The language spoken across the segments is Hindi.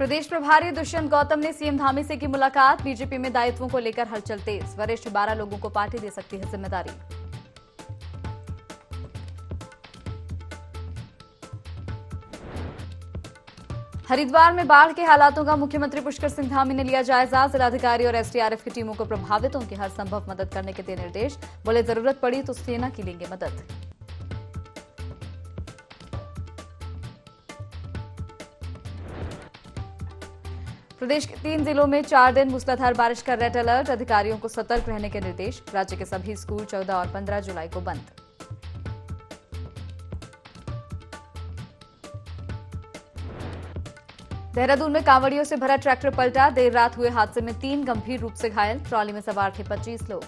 प्रदेश प्रभारी दुष्यंत गौतम ने सीएम धामी से की मुलाकात। बीजेपी में दायित्वों को लेकर हलचल तेज। वरिष्ठ 12 लोगों को पार्टी दे सकती है जिम्मेदारी। हरिद्वार में बाढ़ के हालातों का मुख्यमंत्री पुष्कर सिंह धामी ने लिया जायजा। जिलाधिकारी और एसडीआरएफ की टीमों को प्रभावितों की हर संभव मदद करने के दिए निर्देश। बोले जरूरत पड़ी तो सेना की लेंगे मदद। प्रदेश के 3 जिलों में 4 दिन मूसलाधार बारिश का रेड अलर्ट। अधिकारियों को सतर्क रहने के निर्देश। राज्य के सभी स्कूल 14 और 15 जुलाई को बंद। देहरादून में कांवड़ियों से भरा ट्रैक्टर पलटा। देर रात हुए हादसे में 3 गंभीर रूप से घायल। ट्रॉली में सवार थे 25 लोग।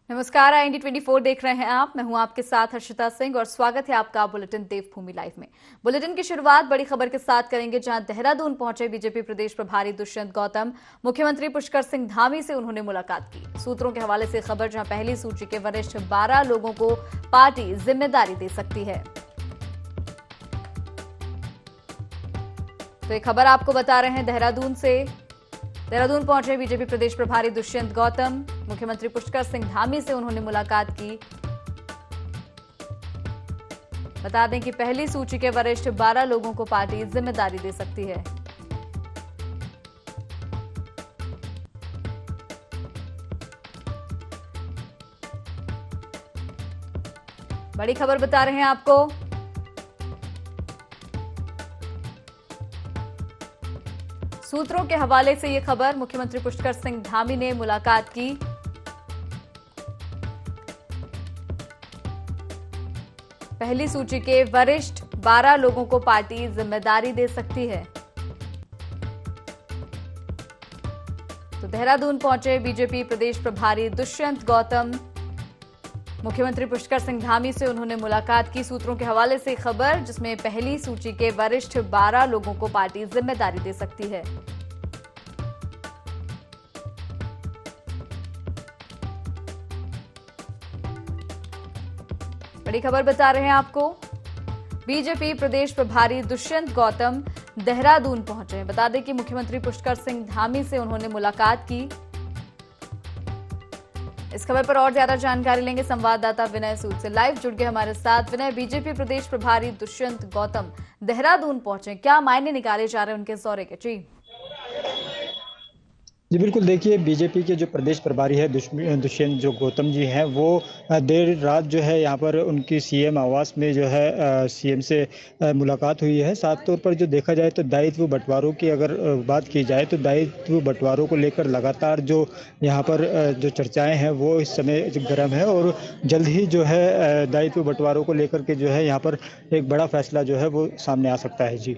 नमस्कार, IND 24 देख रहे हैं आप। मैं हूं आपके साथ हर्षिता सिंह और स्वागत है आपका बुलेटिन देवभूमि लाइव में। बुलेटिन की शुरुआत बड़ी खबर के साथ करेंगे, जहां देहरादून पहुंचे बीजेपी प्रदेश प्रभारी दुष्यंत गौतम। मुख्यमंत्री पुष्कर सिंह धामी से उन्होंने मुलाकात की। सूत्रों के हवाले से खबर, जहां पहली सूची के वरिष्ठ 12 लोगों को पार्टी जिम्मेदारी दे सकती है। तो ये खबर आपको बता रहे हैं देहरादून से। देहरादून पहुंचे बीजेपी प्रदेश प्रभारी दुष्यंत गौतम। मुख्यमंत्री पुष्कर सिंह धामी से उन्होंने मुलाकात की। बता दें कि पहली सूची के वरिष्ठ 12 लोगों को पार्टी जिम्मेदारी दे सकती है। बड़ी खबर बता रहे हैं आपको। सूत्रों के हवाले से यह खबर, मुख्यमंत्री पुष्कर सिंह धामी ने मुलाकात की। पहली सूची के वरिष्ठ 12 लोगों को पार्टी जिम्मेदारी दे सकती है। तो देहरादून पहुंचे बीजेपी प्रदेश प्रभारी दुष्यंत गौतम। मुख्यमंत्री पुष्कर सिंह धामी से उन्होंने मुलाकात की। सूत्रों के हवाले से खबर, जिसमें पहली सूची के वरिष्ठ 12 लोगों को पार्टी जिम्मेदारी दे सकती है। बड़ी खबर बता रहे हैं आपको। बीजेपी प्रदेश प्रभारी दुष्यंत गौतम देहरादून पहुंचे। बता दें कि मुख्यमंत्री पुष्कर सिंह धामी से उन्होंने मुलाकात की। इस खबर पर और ज्यादा जानकारी लेंगे संवाददाता विनय सूद से। लाइव जुड़ गए हमारे साथ विनय। बीजेपी प्रदेश प्रभारी दुष्यंत गौतम देहरादून पहुंचे, क्या मायने निकाले जा रहे हैं उनके इस दौरे के? जी बिल्कुल, देखिए बीजेपी के जो प्रदेश प्रभारी है दुष्यंत जो गौतम जी हैं, वो देर रात जो है यहाँ पर उनकी सीएम आवास में जो है सीएम से मुलाकात हुई है। साफ तौर पर जो देखा जाए तो दायित्व बंटवारों की अगर बात की जाए तो दायित्व बंटवारों को लेकर लगातार जो यहाँ पर जो चर्चाएं हैं वो इस समय गर्म है और जल्द ही जो है दायित्व बंटवारों को लेकर के जो है यहाँ पर एक बड़ा फैसला जो है वो सामने आ सकता है। जी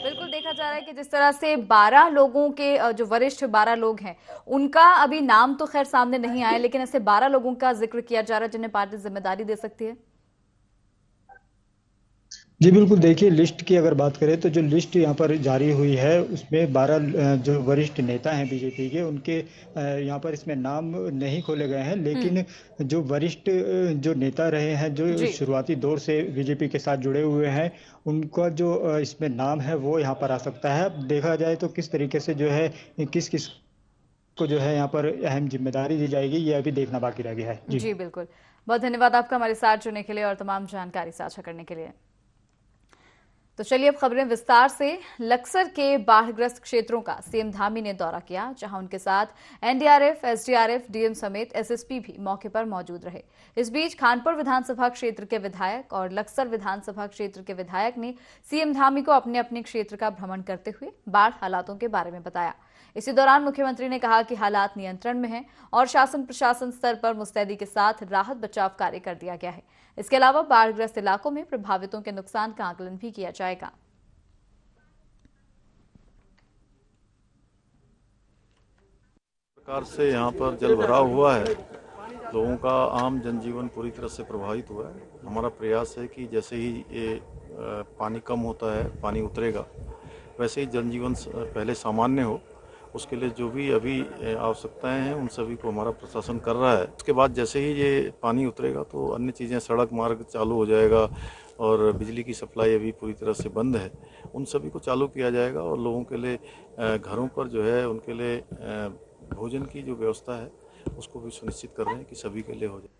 बिल्कुल, देखा जा रहा है कि जिस तरह से 12 लोगों के जो वरिष्ठ 12 लोग हैं, उनका अभी नाम तो खैर सामने नहीं आया, लेकिन ऐसे 12 लोगों का जिक्र किया जा रहा है जिन्हें पार्टी जिम्मेदारी दे सकती है। जी बिल्कुल, देखिए लिस्ट की अगर बात करें तो जो लिस्ट यहाँ पर जारी हुई है उसमें 12 जो वरिष्ठ नेता हैं बीजेपी के, उनके यहाँ पर इसमें नाम नहीं खोले गए हैं, लेकिन जो वरिष्ठ जो नेता रहे हैं, जो शुरुआती दौर से बीजेपी के साथ जुड़े हुए हैं, उनका जो इसमें नाम है वो यहाँ पर आ सकता है। अब देखा जाए तो किस तरीके से जो है किस किस को जो है यहाँ पर अहम जिम्मेदारी दी जाएगी, ये अभी देखना बाकी रह गया है। जी बिल्कुल, बहुत धन्यवाद आपका हमारे साथ जुड़ने के लिए और तमाम जानकारी साझा करने के लिए। तो चलिए अब खबरें विस्तार से। लक्सर के बाढ़ग्रस्त क्षेत्रों का सीएम धामी ने दौरा किया, जहां उनके साथ एनडीआरएफ, एसडीआरएफ, डीएम समेत एसएसपी भी मौके पर मौजूद रहे। इस बीच खानपुर विधानसभा क्षेत्र के विधायक और लक्सर विधानसभा क्षेत्र के विधायक ने सीएम धामी को अपने अपने क्षेत्र का भ्रमण करते हुए बाढ़ हालातों के बारे में बताया। इसी दौरान मुख्यमंत्री ने कहा कि हालात नियंत्रण में हैं और शासन प्रशासन स्तर पर मुस्तैदी के साथ राहत बचाव कार्य कर दिया गया है। इसके अलावा बाढ़ग्रस्त इलाकों में प्रभावितों के नुकसान का आकलन भी किया जाएगा। प्रकार से यहाँ पर जल भराव हुआ है, लोगों का आम जनजीवन पूरी तरह से प्रभावित हुआ है। हमारा प्रयास है कि जैसे ही ये पानी कम होता है, पानी उतरेगा, वैसे ही जनजीवन पहले सामान्य हो उसके लिए जो भी अभी आवश्यकताएं हैं उन सभी को हमारा प्रशासन कर रहा है। उसके बाद जैसे ही ये पानी उतरेगा तो अन्य चीज़ें, सड़क मार्ग चालू हो जाएगा और बिजली की सप्लाई अभी पूरी तरह से बंद है, उन सभी को चालू किया जाएगा और लोगों के लिए घरों पर जो है उनके लिए भोजन की जो व्यवस्था है उसको भी सुनिश्चित कर रहे हैं कि सभी के लिए हो जाए।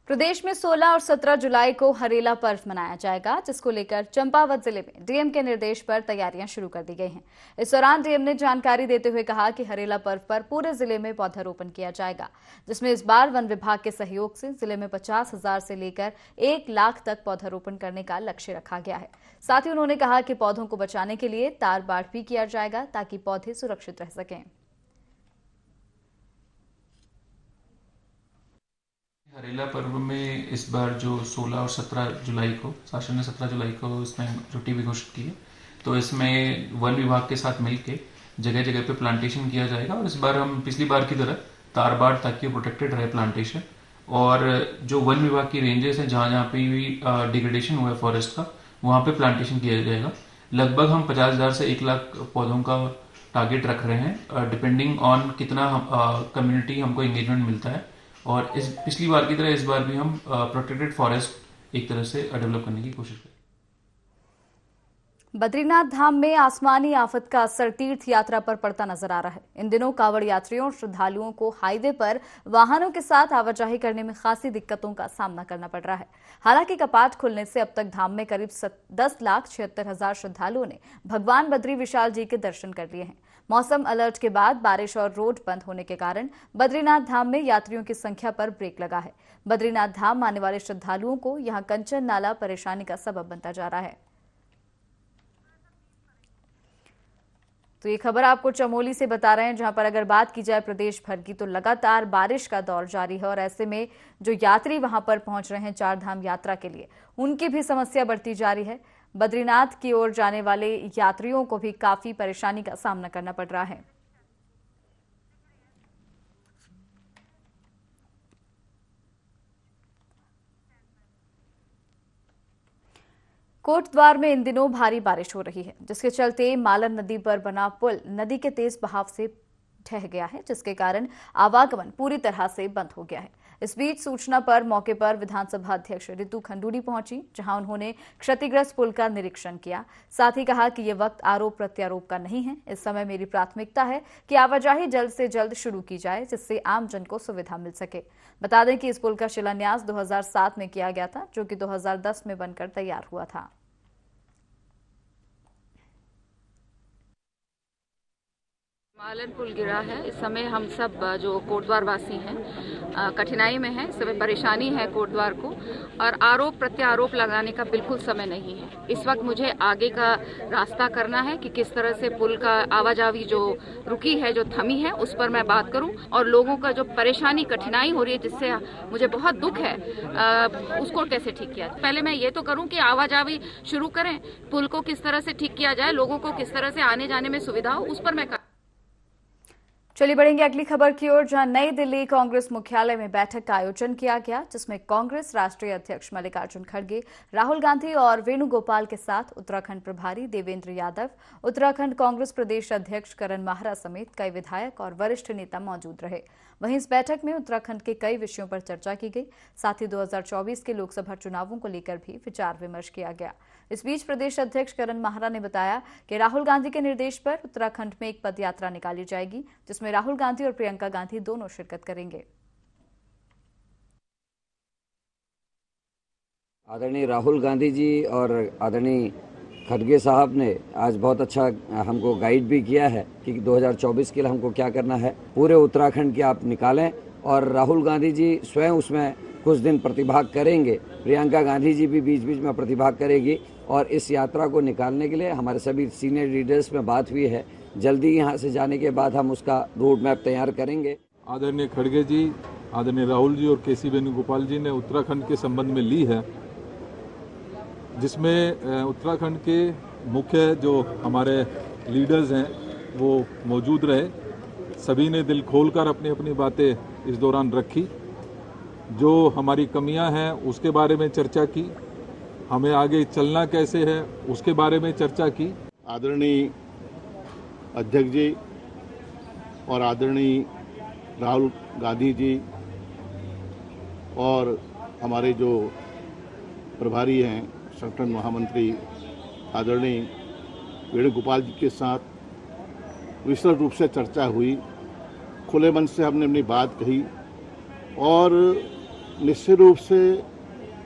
प्रदेश में 16 और 17 जुलाई को हरेला पर्व मनाया जाएगा, जिसको लेकर चंपावत जिले में डीएम के निर्देश पर तैयारियां शुरू कर दी गई हैं। इस दौरान डीएम ने जानकारी देते हुए कहा कि हरेला पर्व पर पूरे जिले में पौधारोपण किया जाएगा, जिसमें इस बार वन विभाग के सहयोग से जिले में 50,000 से लेकर 1 लाख तक पौधारोपण करने का लक्ष्य रखा गया है। साथ ही उन्होंने कहा कि पौधों को बचाने के लिए तार बाड़ भी किया जाएगा ताकि पौधे सुरक्षित रह सकें। हरेला पर्व में इस बार जो 16 और 17 जुलाई को, शासन ने 17 जुलाई को इसमें छुट्टी भी घोषित की है, तो इसमें वन विभाग के साथ मिलके जगह जगह पे प्लांटेशन किया जाएगा। और इस बार हम पिछली बार की तरह तारबाड़ ताकि प्रोटेक्टेड रहे प्लांटेशन, और जो वन विभाग की रेंजेस हैं जहाँ जहाँ पे भी डिग्रेडेशन हुआ है फॉरेस्ट का, वहाँ पे प्लांटेशन किया जाएगा। लगभग हम 50,000 से 1 लाख पौधों का टारगेट रख रहे हैं, डिपेंडिंग ऑन कितना कम्युनिटी हमको एंगेजमेंट मिलता है। और इस पिछली बार की तरह इस बार भी हम प्रोटेक्टेड फॉरेस्ट एक तरह से डेवलप करने की कोशिश करें। बद्रीनाथ धाम में आसमानी आफत का असर तीर्थ यात्रा पर पड़ता नजर आ रहा है। इन दिनों कांवड़ यात्रियों और श्रद्धालुओं को हाईवे पर वाहनों के साथ आवाजाही करने में खासी दिक्कतों का सामना करना पड़ रहा है। हालांकि कपाट खुलने से अब तक धाम में करीब 10,76,000 श्रद्धालुओं ने भगवान बद्री विशाल जी के दर्शन कर लिए हैं। मौसम अलर्ट के बाद बारिश और रोड बंद होने के कारण बद्रीनाथ धाम में यात्रियों की संख्या पर ब्रेक लगा है। बद्रीनाथ धाम आने वाले श्रद्धालुओं को यहां कंचन नाला परेशानी का सबब बनता जा रहा है। तो ये खबर आपको चमोली से बता रहे हैं, जहां पर अगर बात की जाए प्रदेश भर की तो लगातार बारिश का दौर जारी है और ऐसे में जो यात्री वहां पर पहुंच रहे हैं चार धाम यात्रा के लिए, उनकी भी समस्या बढ़ती जा रही है। बद्रीनाथ की ओर जाने वाले यात्रियों को भी काफी परेशानी का सामना करना पड़ रहा है। कोटद्वार में इन दिनों भारी बारिश हो रही है, जिसके चलते मालन नदी पर बना पुल नदी के तेज बहाव से ढह गया है, जिसके कारण आवागमन पूरी तरह से बंद हो गया है। इस बीच सूचना पर मौके पर विधानसभा अध्यक्ष रितु खंडूड़ी पहुंची, जहां उन्होंने क्षतिग्रस्त पुल का निरीक्षण किया। साथ ही कहा कि ये वक्त आरोप प्रत्यारोप का नहीं है। इस समय मेरी प्राथमिकता है कि आवाजाही जल्द से जल्द शुरू की जाए, जिससे आम जन को सुविधा मिल सके। बता दें कि इस पुल का शिलान्यास 2007 में किया गया था, जो कि 2010 में बनकर तैयार हुआ था। मालन पुल गिरा है। इस समय हम सब जो कोटद्वार वासी हैं कठिनाई में हैं। इस समय परेशानी है कोटद्वार को, और आरोप प्रत्यारोप लगाने का बिल्कुल समय नहीं है। इस वक्त मुझे आगे का रास्ता करना है कि किस तरह से पुल का आवाजाही जो रुकी है, जो थमी है, उस पर मैं बात करूं, और लोगों का जो परेशानी कठिनाई हो रही है, जिससे मुझे बहुत दुख है, उसको कैसे ठीक किया जाए। पहले मैं ये तो करूं कि आवाजाही शुरू करें, पुल को किस तरह से ठीक किया जाए, लोगों को किस तरह से आने जाने में सुविधा हो, उस पर मैं चलिए बढ़ेंगे अगली खबर की ओर, जहां नई दिल्ली कांग्रेस मुख्यालय में बैठक का आयोजन किया गया, जिसमें कांग्रेस राष्ट्रीय अध्यक्ष मल्लिकार्जुन खड़गे, राहुल गांधी और वेणुगोपाल के साथ उत्तराखंड प्रभारी देवेंद्र यादव, उत्तराखंड कांग्रेस प्रदेश अध्यक्ष करण माहरा समेत कई विधायक और वरिष्ठ नेता मौजूद रहे। वहीं इस बैठक में उत्तराखंड के कई विषयों पर चर्चा की गई। साथ ही 2024 के लोकसभा चुनावों को लेकर भी विचार विमर्श किया गया। इस बीच प्रदेश अध्यक्ष करण माहरा ने बताया कि राहुल गांधी के निर्देश पर उत्तराखंड में एक पदयात्रा निकाली जाएगी, जिसमें राहुल गांधी और प्रियंका गांधी दोनों शिरकत करेंगे। आदरणीय राहुल गांधी जी और आदरणीय खड़गे साहब ने आज बहुत अच्छा हमको गाइड भी किया है कि 2024 के लिए हमको क्या करना है। पूरे उत्तराखंड की आप निकालें, और राहुल गांधी जी स्वयं उसमें कुछ दिन प्रतिभाग करेंगे, प्रियंका गांधी जी भी बीच बीच में प्रतिभाग करेगी, और इस यात्रा को निकालने के लिए हमारे सभी सीनियर लीडर्स में बात हुई है। जल्दी यहाँ से जाने के बाद हम उसका रोड मैप तैयार करेंगे। आदरणीय खड़गे जी, आदरणीय राहुल जी और केसी वेणुगोपाल जी ने उत्तराखंड के संबंध में ली है, जिसमें उत्तराखंड के मुख्य जो हमारे लीडर्स हैं वो मौजूद रहे। सभी ने दिल खोलकर अपनी अपनी बातें इस दौरान रखी। जो हमारी कमियां हैं उसके बारे में चर्चा की, हमें आगे चलना कैसे है उसके बारे में चर्चा की। आदरणीय अध्यक्ष जी, और आदरणीय राहुल गांधी जी और हमारे जो प्रभारी हैं संगठन महामंत्री आदरणीय वेणुगोपाल जी के साथ विस्तृत रूप से चर्चा हुई। खुले मन से हमने अपनी बात कही और निश्चित रूप से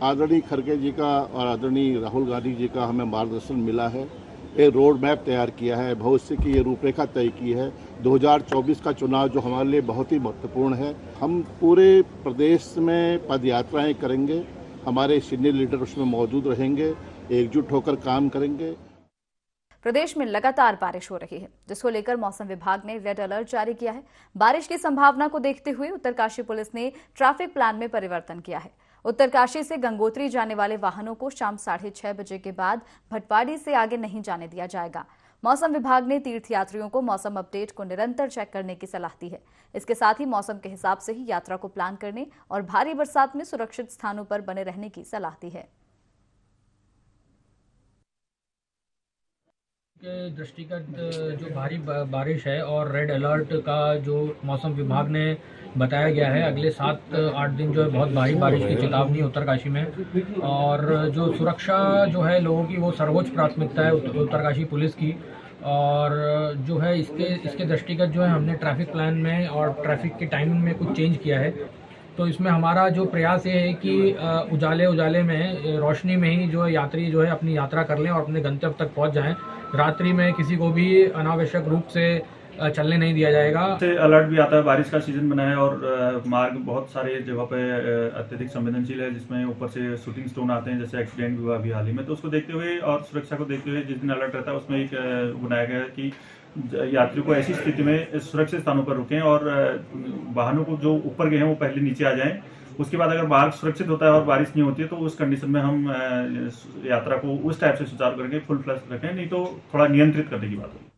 आदरणीय खड़गे जी का और आदरणीय राहुल गांधी जी का हमें मार्गदर्शन मिला है। एक रोड मैप तैयार किया है, भविष्य की ये रूपरेखा तय की है। 2024 का चुनाव जो हमारे लिए बहुत ही महत्वपूर्ण है। हम पूरे प्रदेश में पद यात्राएं करेंगे, हमारे सीनियर लीडर उसमें मौजूद रहेंगे, एकजुट होकर काम करेंगे। प्रदेश में लगातार बारिश हो रही है, जिसको लेकर मौसम विभाग ने रेड अलर्ट जारी किया है। बारिश की संभावना को देखते हुए उत्तरकाशी पुलिस ने ट्रैफिक प्लान में परिवर्तन किया है। उत्तरकाशी से गंगोत्री जाने वाले वाहनों को शाम 6:30 बजे के बाद भटवाड़ी से आगे नहीं जाने दिया जाएगा। मौसम विभाग ने तीर्थयात्रियों को मौसम अपडेट को निरंतर चेक करने की सलाह दी है। इसके साथ ही मौसम के हिसाब से ही यात्रा को प्लान करने और भारी बरसात में सुरक्षित स्थानों पर बने रहने की सलाह दी है। के दृष्टिगत जो भारी बारिश है और रेड अलर्ट का जो मौसम विभाग ने बताया गया है, अगले 7-8 दिन जो है बहुत भारी बारिश की चेतावनी उत्तरकाशी में। और जो सुरक्षा जो है लोगों की वो सर्वोच्च प्राथमिकता है उत्तरकाशी पुलिस की। और जो है इसके दृष्टिगत जो है हमने ट्रैफिक प्लान में और ट्रैफिक के टाइमिंग में कुछ चेंज किया है। तो इसमें हमारा जो प्रयास ये है कि उजाले में रोशनी में ही जो यात्री जो है अपनी यात्रा कर लें और अपने गंतव्य तक पहुंच जाएं। रात्रि में किसी को भी अनावश्यक रूप से चलने नहीं दिया जाएगा। अलर्ट भी आता है, बारिश का सीजन बना है और मार्ग बहुत सारे जगह पे अत्यधिक संवेदनशील है, जिसमें ऊपर से शूटिंग स्टोन आते हैं, जैसे एक्सीडेंट हुआ अभी हाल ही में। तो उसको देखते हुए और सुरक्षा को देखते हुए जिस दिन अलर्ट रहता है उसमें एक बनाया गया है कि यात्रियों को ऐसी स्थिति में सुरक्षित स्थानों पर रुकें और वाहनों को जो ऊपर गए हैं वो पहले नीचे आ जाएं। उसके बाद अगर मार्ग सुरक्षित होता है और बारिश नहीं होती है तो उस कंडीशन में हम यात्रा को उस टाइप से सुचारू करके फुल फ्लश रखें, नहीं तो थोड़ा नियंत्रित करने की बात होगी।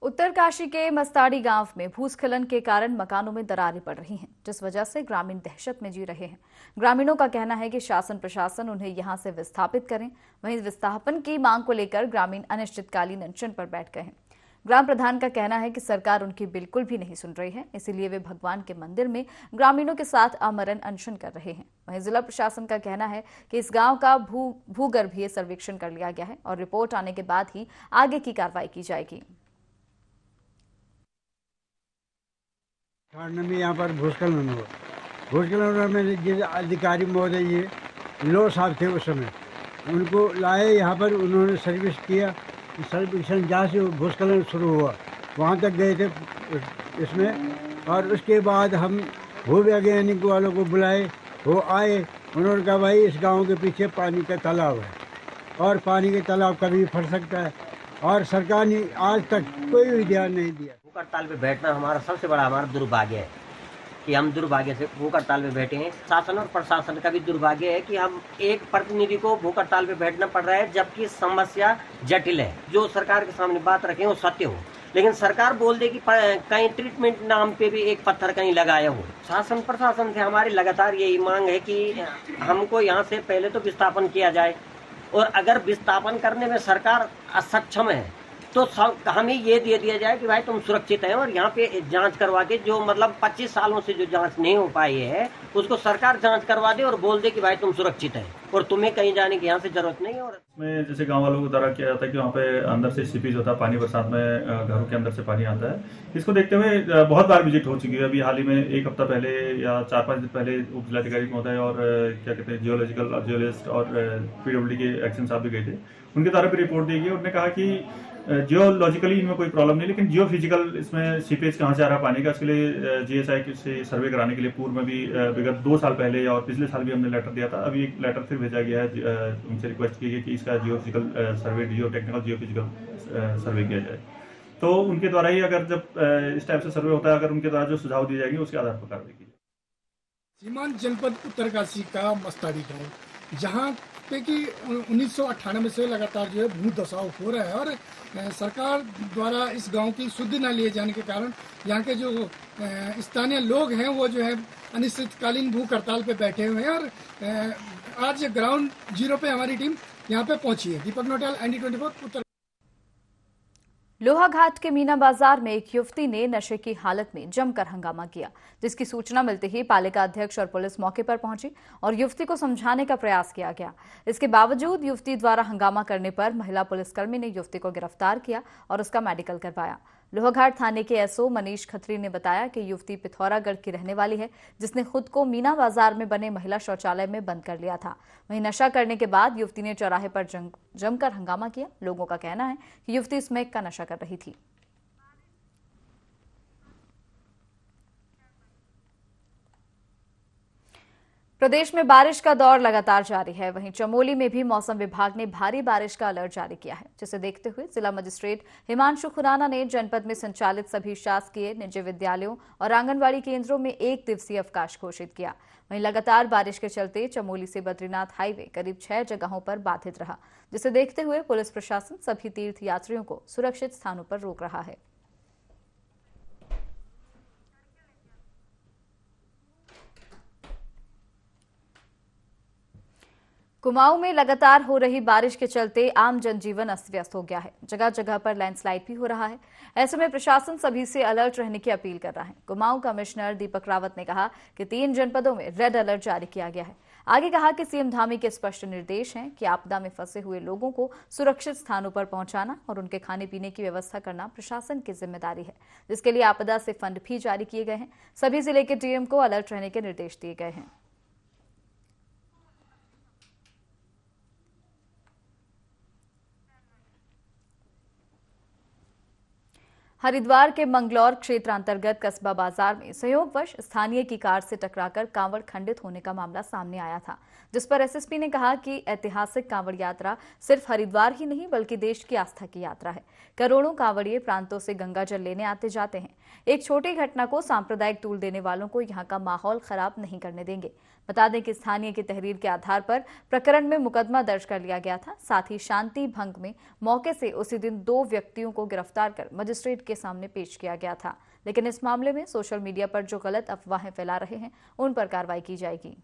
उत्तरकाशी के मस्ताड़ी गांव में भूस्खलन के कारण मकानों में दरारें पड़ रही हैं, जिस वजह से ग्रामीण दहशत में जी रहे हैं। ग्रामीणों का कहना है कि शासन प्रशासन उन्हें यहां से विस्थापित करें। वहीं विस्थापन की मांग को लेकर ग्रामीण अनिश्चितकालीन अनशन पर बैठ गए हैं। ग्राम प्रधान का कहना है कि सरकार उनकी बिल्कुल भी नहीं सुन रही है, इसीलिए वे भगवान के मंदिर में ग्रामीणों के साथ आमरण अनशन कर रहे हैं। वहीं जिला प्रशासन का कहना है कि इस गांव का भूगर्भीय सर्वेक्षण कर लिया गया है और रिपोर्ट आने के बाद ही आगे की कार्रवाई की जाएगी। में यहाँ पर भूस्खलन हुआ। भूस्खलन में जिस अधिकारी महोदय ये लो साहब थे उस समय, उनको लाए यहाँ पर, उन्होंने सर्विस किया। सर्वेक्षण जहाँ से भूस्खलन शुरू हुआ वहाँ तक गए थे इसमें। और उसके बाद हम भूवैज्ञानिक वालों को बुलाए, वो आए, उन्होंने कहा भाई इस गांव के पीछे पानी का तालाब है और पानी के तालाब कभी फट सकता है, और सरकार ने आज तक कोई भी ध्यान नहीं दिया। भूख हड़ताल पे बैठना हमारा सबसे बड़ा हमारा दुर्भाग्य है कि हम दुर्भाग्य से भूख हड़ताल पे बैठे हैं। शासन और प्रशासन का भी दुर्भाग्य है कि हम एक प्रतिनिधि को भूख हड़ताल पे बैठना पड़ रहा है, जबकि समस्या जटिल है। जो सरकार के सामने बात रखे वो सत्य हो, लेकिन सरकार बोल दे कि कहीं ट्रीटमेंट नाम पे भी एक पत्थर कहीं लगाया हो। शासन प्रशासन से हमारी लगातार यही मांग है कि हमको यहाँ से पहले तो विस्थापन किया जाए, और अगर विस्थापन करने में सरकार असक्षम है तो हमें ये दे दिया जाए कि भाई तुम सुरक्षित हैं, और यहाँ पे जांच करवा के जो मतलब 25 सालों से जो जांच नहीं हो पाई है उसको सरकार जांच करवा दे और बोल दे कि भाई तुम सुरक्षित हैं और तुम्हें कहीं जाने की यहाँ से जरूरत नहीं है। और इसमें जैसे गांव वालों को द्वारा किया जाता है कि वहाँ पे अंदर से सीपेज होता है, पानी बरसात में घरों के अंदर से पानी आता है। इसको देखते हुए बहुत बार विजिट हो चुकी है। अभी हाल ही में 1 हफ्ता पहले या 4-5 दिन पहले उप जिलाधिकारी महोदय और क्या कहते हैं जियोलॉजिस्ट और PWD के एक्शन साहब भी गए थे, उनके द्वारा भी रिपोर्ट दी गई। उन्होंने कहा कि जियोलॉजिकली इनमें कोई प्रॉब्लम नहीं, लेकिन जियो फिजिकल इसमें सीपेज कहाँ से आ रहा है पानी का, इसके लिए GSI से सर्वे कराने के लिए पूर्व में भी विगत 2 साल पहले और पिछले साल भी हमने लेटर दिया था। अभी एक लेटर फिर भेजा गया है, उनसे रिक्वेस्ट की गई कि इसका जियो फिजिकल सर्वे, जियो टेक्निकल जियो फिजिकल सर्वे किया जाए। तो उनके द्वारा ही अगर जब इस टाइप से सर्वे होता है, अगर उनके द्वारा जो सुझाव दिए जाएंगे उसके आधार पर कार्रवाई की जाए। सीमांत जनपद उत्तरकाशी का मस्ताड़ी गाँव, जहाँ पे कि 1998 से लगातार जो है भू दसाव हो रहा है, और सरकार द्वारा इस गांव की शुद्धि न लिए जाने के कारण यहाँ के जो स्थानीय लोग हैं वो जो है अनिश्चितकालीन भूख हड़ताल पे बैठे हुए हैं। और आज ग्राउंड जीरो पे हमारी टीम यहाँ पे पहुंची है। दीपक नोटियाल, ND24 उत्तर। लोहाघाट के मीना बाजार में एक युवती ने नशे की हालत में जमकर हंगामा किया, जिसकी सूचना मिलते ही पालिका अध्यक्ष और पुलिस मौके पर पहुंची और युवती को समझाने का प्रयास किया गया। इसके बावजूद युवती द्वारा हंगामा करने पर महिला पुलिसकर्मी ने युवती को गिरफ्तार किया और उसका मेडिकल करवाया। लोहाघाट थाने के एसओ मनीष खत्री ने बताया कि युवती पिथौरागढ़ की रहने वाली है, जिसने खुद को मीना बाजार में बने महिला शौचालय में बंद कर लिया था। वहीं नशा करने के बाद युवती ने चौराहे पर जमकर हंगामा किया। लोगों का कहना है कि युवती स्मैक का नशा कर रही थी। प्रदेश में बारिश का दौर लगातार जारी है। वहीं चमोली में भी मौसम विभाग ने भारी बारिश का अलर्ट जारी किया है, जिसे देखते हुए जिला मजिस्ट्रेट हिमांशु खुराना ने जनपद में संचालित सभी शासकीय निजी विद्यालयों और आंगनबाड़ी केंद्रों में 1 दिवसीय अवकाश घोषित किया। वहीं लगातार बारिश के चलते चमोली से बद्रीनाथ हाईवे करीब 6 जगहों पर बाधित रहा, जिसे देखते हुए पुलिस प्रशासन सभी तीर्थ यात्रियों को सुरक्षित स्थानों पर रोक रहा है। कुमाऊं में लगातार हो रही बारिश के चलते आम जनजीवन अस्त व्यस्त हो गया है। जगह जगह पर लैंडस्लाइड भी हो रहा है। ऐसे में प्रशासन सभी से अलर्ट रहने की अपील कर रहा है। कुमाऊं कमिश्नर दीपक रावत ने कहा कि 3 जनपदों में रेड अलर्ट जारी किया गया है। आगे कहा कि सीएम धामी के स्पष्ट निर्देश हैं कि आपदा में फंसे हुए लोगों को सुरक्षित स्थानों पर पहुंचाना और उनके खाने पीने की व्यवस्था करना प्रशासन की जिम्मेदारी है, जिसके लिए आपदा से फंड भी जारी किए गए हैं। सभी जिले के डीएम को अलर्ट रहने के निर्देश दिए गए हैं। हरिद्वार के मंगलौर क्षेत्र अंतर्गत कस्बा बाजार में संयोगवश स्थानीय की कार से टकराकर कांवड़ खंडित होने का मामला सामने आया था, जिस पर एसएसपी ने कहा कि ऐतिहासिक कांवड़ यात्रा सिर्फ हरिद्वार ही नहीं बल्कि देश की आस्था की यात्रा है। करोड़ों कांवड़िए प्रांतों से गंगा जल लेने आते जाते हैं। एक छोटी घटना को सांप्रदायिक तूल देने वालों को यहाँ का माहौल खराब नहीं करने देंगे। बता दें कि स्थानीय की तहरीर के आधार पर प्रकरण में मुकदमा दर्ज कर लिया गया था। साथ ही शांति भंग में मौके से उसी दिन 2 व्यक्तियों को गिरफ्तार कर मजिस्ट्रेट के सामने पेश किया गया था। लेकिन इस मामले में सोशल मीडिया पर जो गलत अफवाहें फैला रहे हैं उन पर कार्रवाई की जाएगी।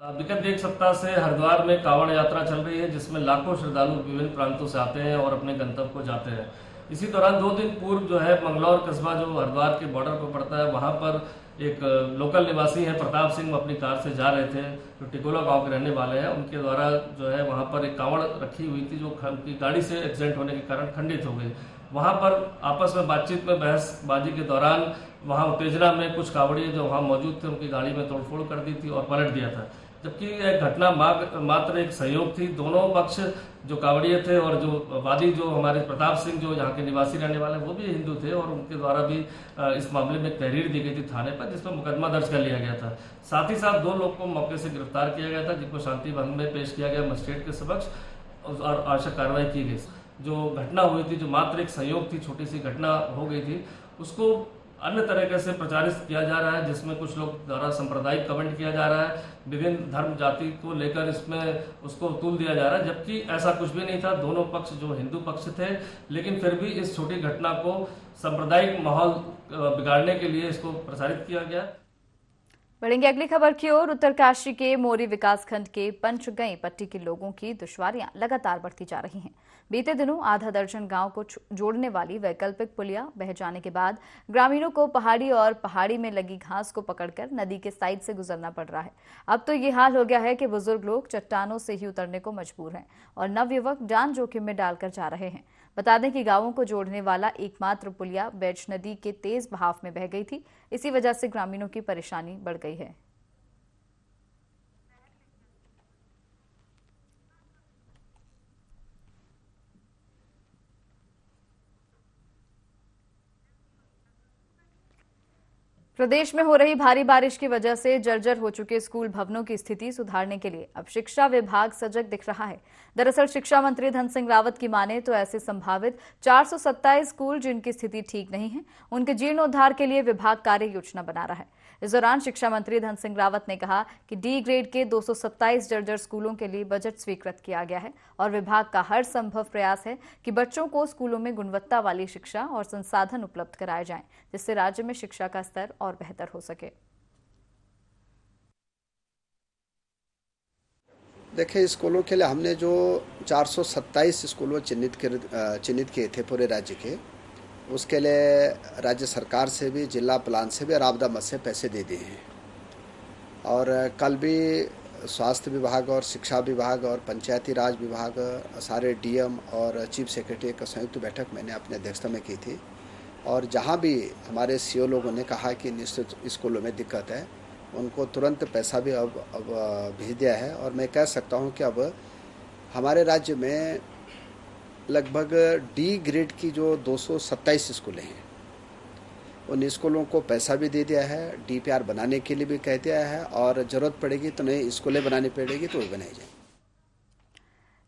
विगत 1 सप्ताह से हरिद्वार में कांवड़ यात्रा चल रही है, जिसमें लाखों श्रद्धालु विभिन्न प्रांतों से आते हैं और अपने गंतव्य को जाते हैं। इसी दौरान 2 दिन पूर्व जो है मंगलौर कस्बा जो हरिद्वार के बॉर्डर पर पड़ता है, वहां पर एक लोकल निवासी हैं प्रताप सिंह, अपनी कार से जा रहे थे, जो टिकोला गांव के रहने वाले हैं। उनके द्वारा जो है वहां पर एक कांवड़ रखी हुई थी, जो उनकी गाड़ी से एक्सीडेंट होने के कारण खंडित हो गई। वहां पर आपस में बातचीत में बहसबाजी के दौरान वहां उत्तेजना में कुछ कांवड़िए जो वहां मौजूद थे उनकी गाड़ी में तोड़फोड़ कर दी थी और पलट दिया था। जबकि यह घटना मात्र एक सहयोग थी। दोनों पक्ष जो कांवड़िए थे और जो वादी जो हमारे प्रताप सिंह जो यहाँ के निवासी रहने वाले वो भी हिंदू थे और उनके द्वारा भी इस मामले में तहरीर दी गई थी थाने पर, जिसमें मुकदमा दर्ज कर लिया गया था। साथ ही साथ 2 लोग को मौके से गिरफ्तार किया गया था, जिनको शांति भंग में पेश किया गया मजिस्ट्रेट के समक्ष और आवश्यक कार्रवाई की गई। जो घटना हुई थी, जो मात्र एक सहयोग थी, छोटी सी घटना हो गई थी, उसको अन्य तरीके से प्रचारित किया जा रहा है, जिसमें कुछ लोग द्वारा सांप्रदायिक कमेंट किया जा रहा है, विभिन्न धर्म जाति को लेकर इसमें उसको तूल दिया जा रहा है, जबकि ऐसा कुछ भी नहीं था। दोनों पक्ष जो हिंदू पक्ष थे, लेकिन फिर भी इस छोटी घटना को सांप्रदायिक माहौल बिगाड़ने के लिए इसको प्रसारित किया गया। बढ़ेंगे अगली खबर की ओर। उत्तरकाशी के मोरी विकासखंड के पंचगई पट्टी के लोगों की दुश्वारियां लगातार बढ़ती जा रही हैं। बीते दिनों आधा दर्जन गांव को जोड़ने वाली वैकल्पिक पुलिया बह जाने के बाद ग्रामीणों को पहाड़ी और पहाड़ी में लगी घास को पकड़कर नदी के साइड से गुजरना पड़ रहा है। अब तो ये हाल हो गया है कि बुजुर्ग लोग चट्टानों से ही उतरने को मजबूर हैं और नवयुवक जान जोखिम में डालकर जा रहे हैं। बता दें कि गांवों को जोड़ने वाला एकमात्र पुलिया बैच नदी के तेज बहाव में बह गई थी। इसी वजह से ग्रामीणों की परेशानी बढ़ गई है। प्रदेश में हो रही भारी बारिश की वजह से जर्जर हो चुके स्कूल भवनों की स्थिति सुधारने के लिए अब शिक्षा विभाग सजग दिख रहा है। दरअसल शिक्षा मंत्री धन सिंह रावत की माने तो ऐसे संभावित 427 स्कूल जिनकी स्थिति ठीक नहीं है, उनके जीर्णोद्धार के लिए विभाग कार्य योजना बना रहा है। इस दौरान शिक्षा मंत्री धन सिंह रावत ने कहा कि डी ग्रेड के 227 जर्जर स्कूलों के लिए बजट स्वीकृत किया गया है और विभाग का हर संभव प्रयास है कि बच्चों को स्कूलों में गुणवत्ता वाली शिक्षा और संसाधन उपलब्ध कराए जाएं, जिससे राज्य में शिक्षा का स्तर और बेहतर हो सके। देखिए, स्कूलों के लिए हमने जो 427 स्कूलों चिन्हित किए थे पूरे राज्य के, उसके लिए राज्य सरकार से भी, जिला प्लान से भी और आपदा मद से पैसे दे दिए हैं। और कल भी स्वास्थ्य विभाग और शिक्षा विभाग और पंचायती राज विभाग, सारे डीएम और चीफ सेक्रेटरी का संयुक्त बैठक मैंने अपने अध्यक्षता में की थी। और जहां भी हमारे सीओ लोगों ने कहा कि निश्चित स्कूलों में दिक्कत है, उनको तुरंत पैसा भी अब भेज दिया है। और मैं कह सकता हूं कि अब हमारे राज्य में लगभग डी ग्रेड की जो 227 स्कूलें हैं, उन स्कूलों को पैसा भी दे दिया है, डीपीआर बनाने के लिए भी कह दिया है, और ज़रूरत पड़ेगी तो नई स्कूलें बनानी पड़ेगी तो वो बनाई जाएंगी।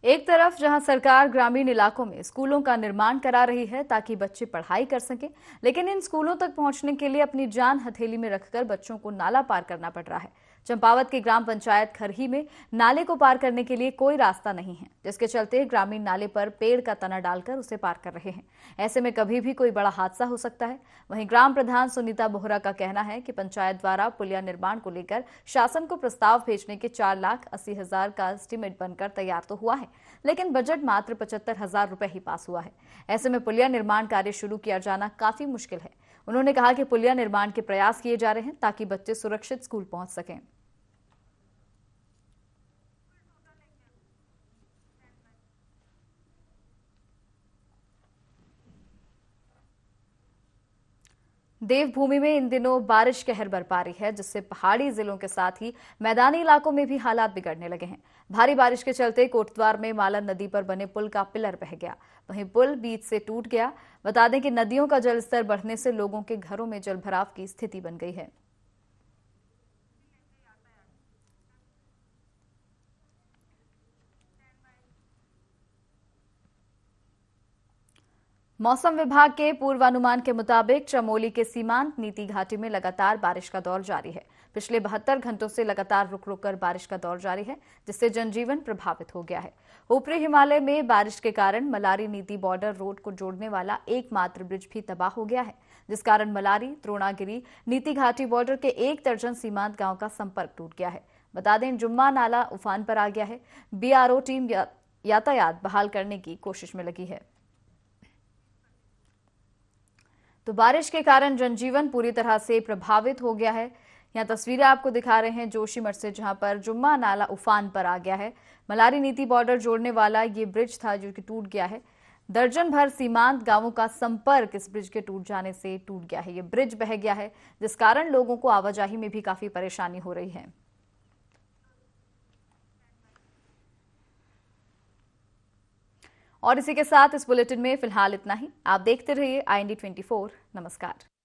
एक तरफ जहां सरकार ग्रामीण इलाकों में स्कूलों का निर्माण करा रही है ताकि बच्चे पढ़ाई कर सकें, लेकिन इन स्कूलों तक पहुंचने के लिए अपनी जान हथेली में रखकर बच्चों को नाला पार करना पड़ रहा है। चंपावत की ग्राम पंचायत खरही में नाले को पार करने के लिए कोई रास्ता नहीं है, जिसके चलते ग्रामीण नाले पर पेड़ का तना डालकर उसे पार कर रहे हैं। ऐसे में कभी भी कोई बड़ा हादसा हो सकता है। वहीं ग्राम प्रधान सुनीता बोहरा का कहना है कि पंचायत द्वारा पुलिया निर्माण को लेकर शासन को प्रस्ताव भेजने के 4,80,000 का एस्टीमेट बनकर तैयार तो हुआ है, लेकिन बजट मात्र 75,000 रुपए ही पास हुआ है। ऐसे में पुलिया निर्माण कार्य शुरू किया जाना काफी मुश्किल है। उन्होंने कहा कि पुलिया निर्माण के प्रयास किए जा रहे हैं ताकि बच्चे सुरक्षित स्कूल पहुंच सकें। देवभूमि में इन दिनों बारिश कहर बरपा रही है, जिससे पहाड़ी जिलों के साथ ही मैदानी इलाकों में भी हालात बिगड़ने लगे हैं। भारी बारिश के चलते कोटद्वार में मालन नदी पर बने पुल का पिलर बह गया, वहीं पुल बीच से टूट गया। बता दें कि नदियों का जलस्तर बढ़ने से लोगों के घरों में जलभराव की स्थिति बन गई है। मौसम विभाग के पूर्वानुमान के मुताबिक चमोली के सीमांत नीति घाटी में लगातार बारिश का दौर जारी है। पिछले 72 घंटों से लगातार रुक रुक कर बारिश का दौर जारी है, जिससे जनजीवन प्रभावित हो गया है। ऊपरी हिमालय में बारिश के कारण मलारी नीति बॉर्डर रोड को जोड़ने वाला एकमात्र ब्रिज भी तबाह हो गया है, जिस कारण मलारी, द्रोणागिरी, नीति घाटी बॉर्डर के 1 दर्जन सीमांत गांव का संपर्क टूट गया है। बता दें, जुम्मा नाला उफान पर आ गया है। बीआरओ टीम यातायात बहाल करने की कोशिश में लगी है। तो बारिश के कारण जनजीवन पूरी तरह से प्रभावित हो गया है। यहाँ तस्वीरें आपको दिखा रहे हैं जोशीमठ से, जहां पर जुम्मा नाला उफान पर आ गया है। मलारी नीति बॉर्डर जोड़ने वाला ये ब्रिज था जो कि टूट गया है। दर्जन भर सीमांत गांवों का संपर्क इस ब्रिज के टूट जाने से टूट गया है। ये ब्रिज बह गया है, जिस कारण लोगों को आवाजाही में भी काफी परेशानी हो रही है। और इसी के साथ इस बुलेटिन में फिलहाल इतना ही। आप देखते रहिए IND 24। नमस्कार।